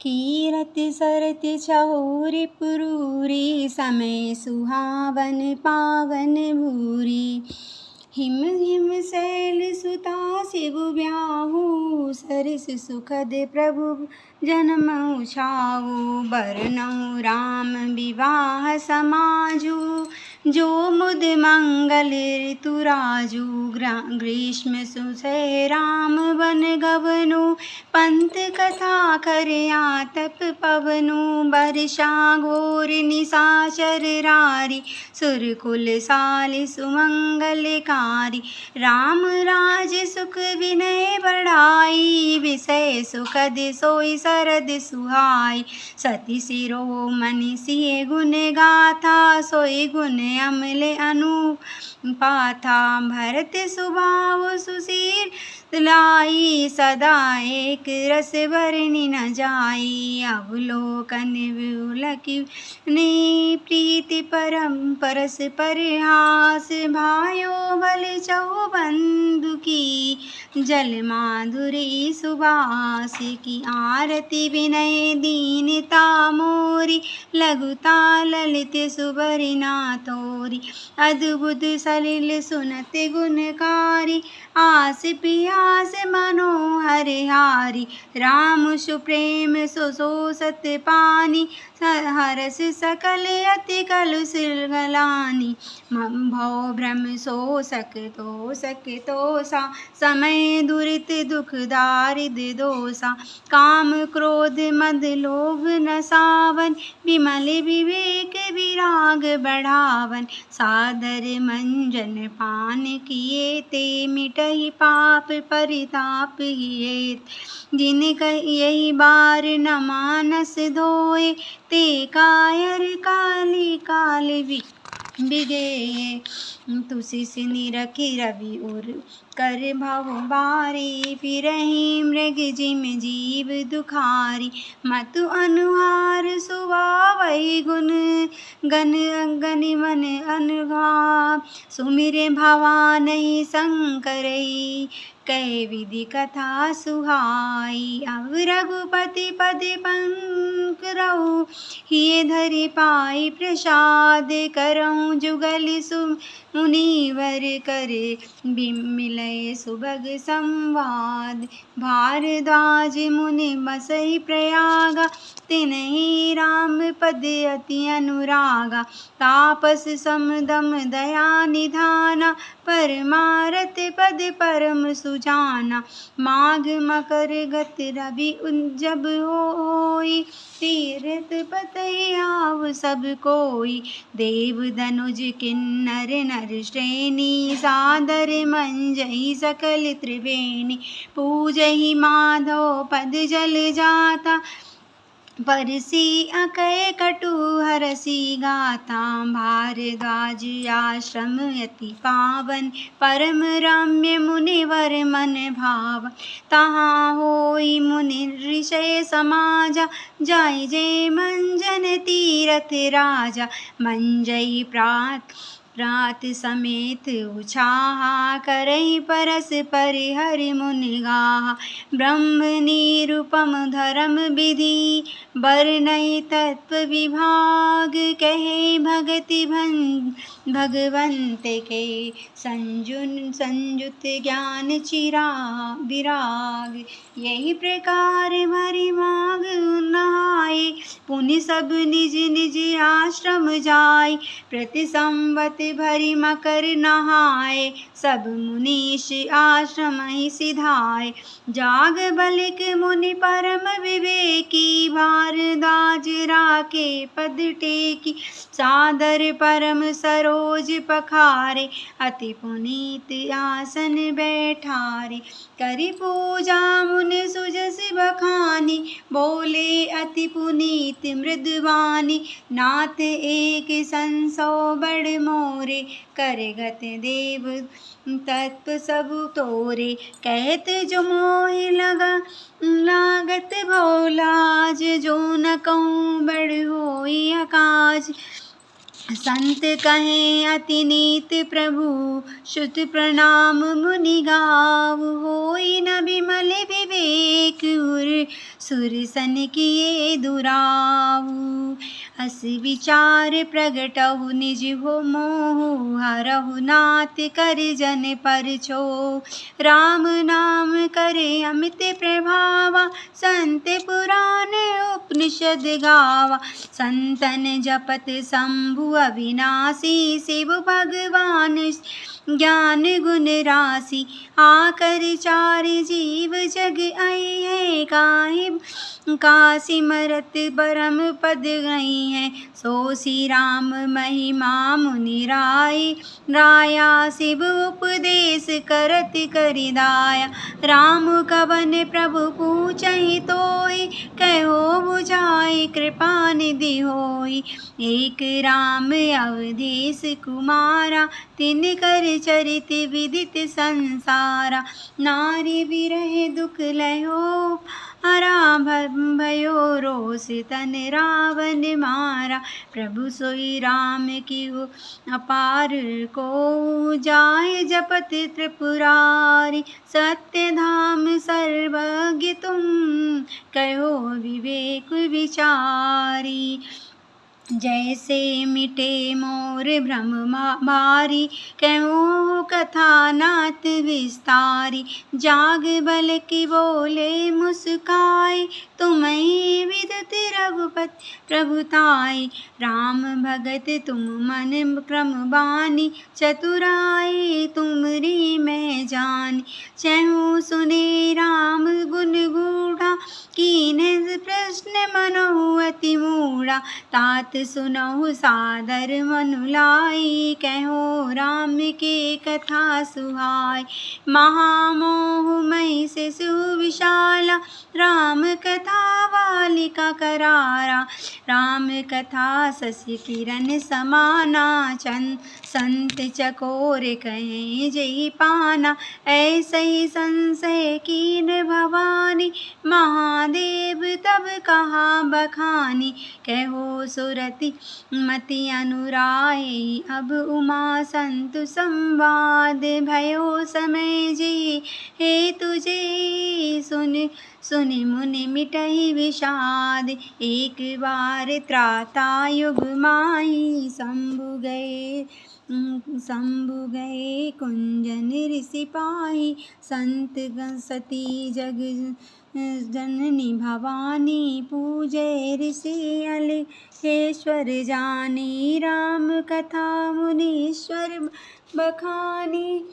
कीरत सरत छहुरी पुरूरी, समय सुहावन पावन भूरी। हिम हिम शैल सुता शिव ब्याहू, सरस सुखद प्रभु जन्म छाऊ। बरनऊ राम विवाह समाजू, जो मुद मंगल ऋतुराजू। ग्रीष्म सुसह राम बन गवनु, पंथ कथा करे आतप पवनु। वर्षा घोर निशाचर रारी, सुरकुल साल सुमंगलकारी। राम राज सुख विनय बढ़ाई, विषय सुखद सोई सरद सुहाई। सती शिरोमणि सिय गुण गाथा, सोई गुण अमल अनुपाथा। भरत स्वभाव सुशील लाई, सदा एक रस वर्णि न जाई। अवलोकन विपुलकी ने प्रीति परम परस परिहास। भायो भल चहु बंधु की, जल माधुरी सुबास की। आरती विनय दीनता मोरी, लघुता ललित सुबरि ना तोरी। अद्भुत सलिल सुनत गुणकारी, आस पियास मनोहर हारी। राम सुप्रेम सुसोसत पानी, हरस सकल अति कलुष गलानी। भव भ्रम शोषक तोषा, समय दुरित दुख दारिद दोषा। काम क्रोध मद लोभ नसावन, विमल विवेक विराग बढ़ावन। सादर मंजन पान किए ते, मिटहि पाप परिताप हिए। जिन यही बार न मानस धोए, ते कायर काली काल बिगेये। तुसी सिनि रखी रवि उर कर भव बारी, फिरहि मृग जिम जीव दुखारी। मतु अनुहार सुभावहि गुण, गण गनि मन अनुभाव। सुमिरे भवानहि शंकरहि, कै विधि कथा सुहाई। अब रघुपति पद पंकरऊ, हिय धरि पाई प्रसाद करऊँ। जुगल मुनिवर करे, मिलय सुभग संवाद। भारद्वाज मुनि बसहि प्रयागा, तिन्हि राम पद अति अनुरागा। तापस समदम दया निधाना, परमारथ पद परम सुजाना। माघ मकर गत रवि जब होई, तीरथ पतहि आव सब कोई। देव धनुज किन्नर नर श्रेणी, सादर मंजहि सकल त्रिवेणी। पूजहि माधव पद जल जाता, परसी अकय कटु हरसी गाथा। भारद्वाज आश्रम अति पावन, परम रम्य मुनिवर मन भावन। तहाँ होई मुनि ऋषय समाजा, जाय जय मंजन तीरथ राजा। मंजई प्रात समेत उछाहा, करहि परस परिहरि मुनि गाहा। ब्रह्म निरूपम धर्म विधि, बरनहि तत्व विभाग। कहे भगति भगवंत के, संजुत ज्ञान विराग। यही प्रकार भरि माघ नहाए, पुनि सब निज निज आश्रम जाय। प्रति संवत भरि मकर नहाए, सब मुनीश आश्रम ही सिधाए। जाग बलिक मुनि परम विवेकी, भारद्वाज राखे पद टेकी। सादर परम सरोज पखारे, अति पुनीत आसन बैठारे। करि पूजा मुनि सुजस बखानी, बोले अति पुनीत मृदुवानी। नाथ एक संसो बड़ मोरे, करगत देव तत्व सब तोरे। कहत जो मोहि लागत भोलाज, जो न कहूँ बड़ होई अकाज। संत कहें अति नीत प्रभु, श्रुत प्रणाम मुनि गाव। होई न विमल विवेक उर, सुरसन किए दुराऊ। अस विचार प्रगटहु निज हो मोहु, हरहु नाथ कर जन पर छो। राम नाम करे अमित प्रभावा, संत पुराण उपनिषद गावा। संतन जपत शंभु अविनाशी, शिव भगवान ज्ञान गुण राशि। आकर चार जीव जग आई है, का सिमरत परम पद गई है। सो श्री राम महिमा मुनि राया, शिव उपदेश करत करि दाया। राम कवन प्रभु पूछहि तोय, कहो बुझाई कृपा निधि होई। एक राम अवधेश कुमारा, तिन कर चरित विदित संसारा। नारी विरह दुख लहो हरा, भयो रोष तन रावण मारा। प्रभु सोई राम किहु अपार को, जाय जपत त्रिपुरारी। सत्य धाम सर्वज्ञ तुम, कहो विवेक विचारी। जैसे मिटे मोर भ्रम भारी, कहूँ कथा नाथ विस्तारी। जाग बल की बोले मुस्काई, तुम्हें विदुत रघुपति प्रभुताई। राम भगत तुम मन क्रम बानी, चतुराई तुमरी मैं जानी। चहु सुने राम गुण गूढ़ा, कीन्हे प्रश्न मनहु अति मूढ़ा। तात सुनहु सादर मनु लाई, कहो राम के कथा सुहाई। महामोह मई से सुविशाला, राम कथा वालिका करारा। राम कथा शशि किरण समाना, संत चकोर कहें जय पाना। ऐसे ही संशय कीन भवानी, महादेव तब कहा बखानी। कहो सुरति मति अनुराई, अब उमा संतु संवाद। भयो समय जी हे तुझे, सुनि मुनि मिटहि विषाद। एक बार त्रेता युग माही, शंभु गए कुंजन ऋषि पाही। संत सती जग जननी भवानी, पूजे ऋषि अलेखेश्वर जानी। राम कथा मुनीश्वर बखानी,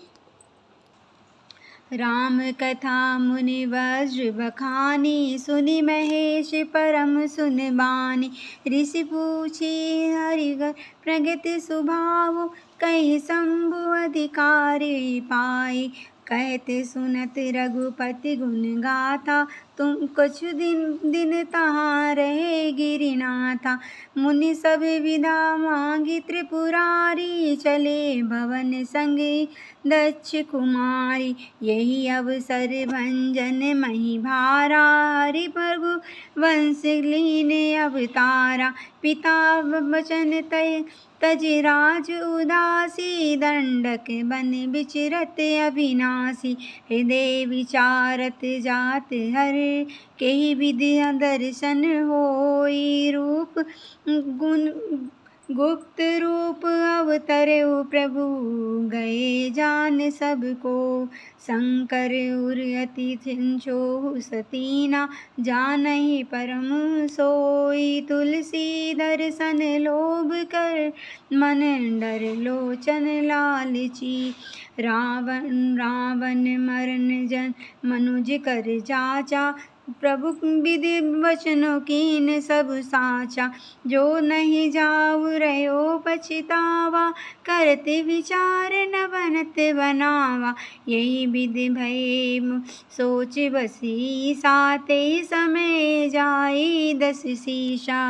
राम कथा मुनि वज्र बखानी। सुनि महेश परम सुन बानी, ऋषि पूछे हरिगर प्रगति स्वभाव। कहि शंभु अधिकारी पाई, कहते सुनत रघुपति गुण गाथा। तुम कुछ दिन तहाँ रहे गिरिनाथा। मुनि सब विदा मांगी त्रिपुरारी, चले भवन संग दक्ष कुमारी। यही अवसर भंजन मही भारा, हरि प्रभु वंश लीन अवतारा। पिता वचन तज राज उदासी, दंडक बन विचरत अविनाशी। हृदय विचारत जात हर, केहि विधि दर्शन होई। रूप गुण गुप्त रूप अवतरऊ प्रभु, गए जान सबको। शंकर उर अति छिंछोहु सतीना, जानहि परम सोई। तुलसी दर्शन लोभ कर, मन डर लोचन लालची। रावण मरन जन मनुज कर जाचा, प्रभु विधि वचनों कीन सब साचा। जो नहीं जाऊ रहो पछतावा, करते विचार न बनत बनावा। यही विधि भय सोच बसी, साते समय जाई दस शीशा।